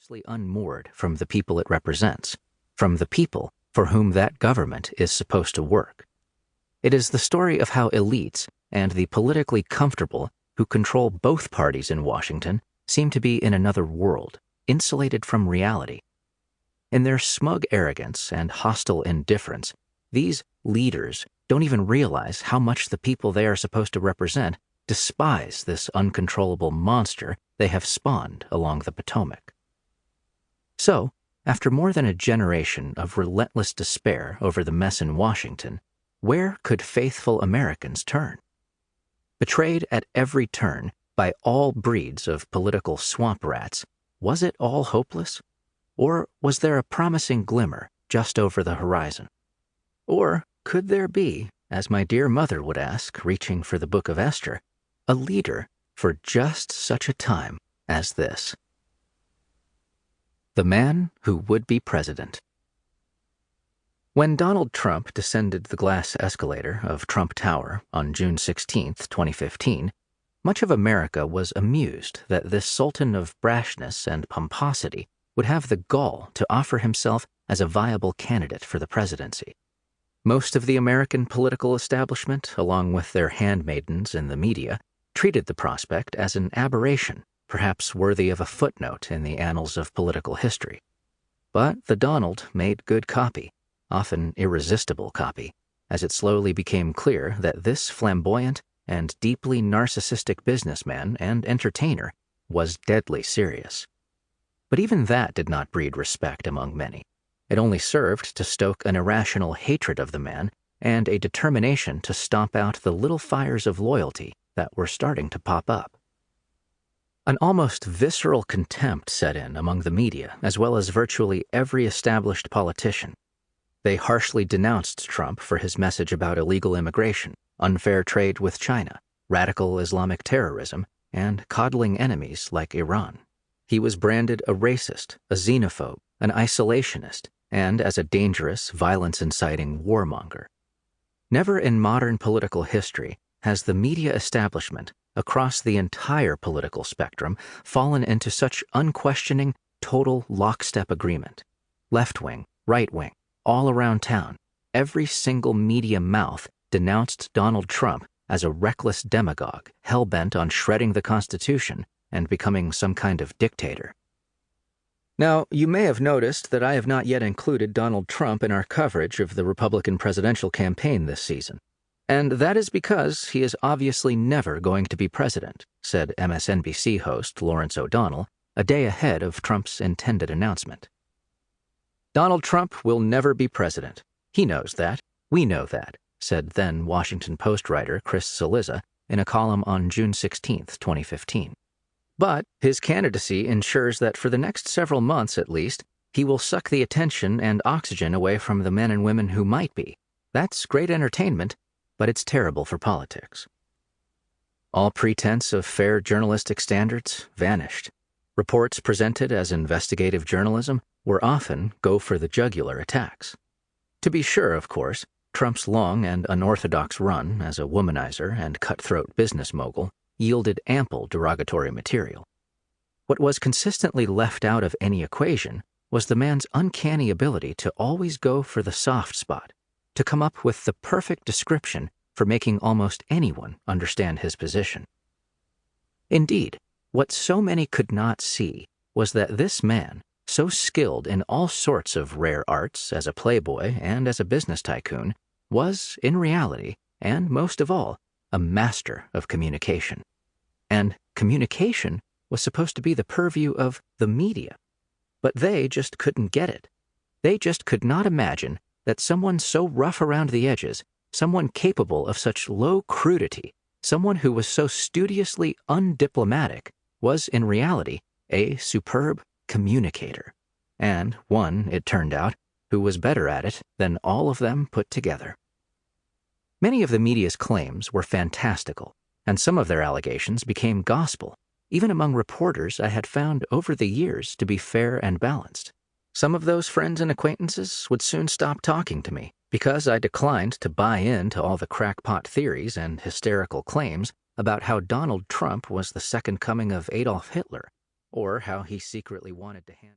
dangerously unmoored from the people it represents, from the people for whom that government is supposed to work. It is the story of how elites and the politically comfortable who control both parties in Washington seem to be in another world, insulated from reality. In their smug arrogance and hostile indifference, these leaders don't even realize how much the people they are supposed to represent despise this uncontrollable monster they have spawned along the Potomac. So, after more than a generation of relentless despair over the mess in Washington, where could faithful Americans turn? Betrayed at every turn by all breeds of political swamp rats, was it all hopeless? Or was there a promising glimmer just over the horizon? Or could there be, as my dear mother would ask, reaching for the Book of Esther, a leader for just such a time as this? The Man Who Would Be President. When Donald Trump descended the glass escalator of Trump Tower on June 16, 2015, much of America was amused that this sultan of brashness and pomposity would have the gall to offer himself as a viable candidate for the presidency. Most of the American political establishment, along with their handmaidens in the media, treated the prospect as an aberration, perhaps worthy of a footnote in the annals of political history. But the Donald made good copy, often irresistible copy, as it slowly became clear that this flamboyant and deeply narcissistic businessman and entertainer was deadly serious. But even that did not breed respect among many. It only served to stoke an irrational hatred of the man and a determination to stomp out the little fires of loyalty that were starting to pop up. An almost visceral contempt set in among the media, as well as virtually every established politician. They harshly denounced Trump for his message about illegal immigration, unfair trade with China, radical Islamic terrorism, and coddling enemies like Iran. He was branded a racist, a xenophobe, an isolationist, and as a dangerous, violence-inciting warmonger. Never in modern political history has the media establishment, across the entire political spectrum, fallen into such unquestioning, total lockstep agreement. Left-wing, right-wing, all around town, every single media mouth denounced Donald Trump as a reckless demagogue hell-bent on shredding the Constitution and becoming some kind of dictator. Now, you may have noticed that I have not yet included Donald Trump in our coverage of the Republican presidential campaign this season. And that is because he is obviously never going to be president, said MSNBC host Lawrence O'Donnell a day ahead of Trump's intended announcement. Donald Trump will never be president. He knows that. We know that, said then Washington Post writer Chris Cillizza in a column on June 16, 2015. But his candidacy ensures that for the next several months at least, he will suck the attention and oxygen away from the men and women who might be. That's great entertainment, but it's terrible for politics. All pretense of fair journalistic standards vanished. Reports presented as investigative journalism were often go-for-the-jugular attacks. To be sure, of course, Trump's long and unorthodox run as a womanizer and cutthroat business mogul yielded ample derogatory material. What was consistently left out of any equation was the man's uncanny ability to always go for the soft spot, to come up with the perfect description for making almost anyone understand his position. Indeed, what so many could not see was that this man, so skilled in all sorts of rare arts as a playboy and as a business tycoon, was, in reality, and most of all, a master of communication. And communication was supposed to be the purview of the media. But they just couldn't get it. They just could not imagine that someone so rough around the edges, someone capable of such low crudity, someone who was so studiously undiplomatic, was in reality a superb communicator, and one, it turned out, who was better at it than all of them put together. Many of the media's claims were fantastical, and some of their allegations became gospel, even among reporters I had found over the years to be fair and balanced. Some of those friends and acquaintances would soon stop talking to me because I declined to buy into all the crackpot theories and hysterical claims about how Donald Trump was the second coming of Adolf Hitler, or how he secretly wanted to hand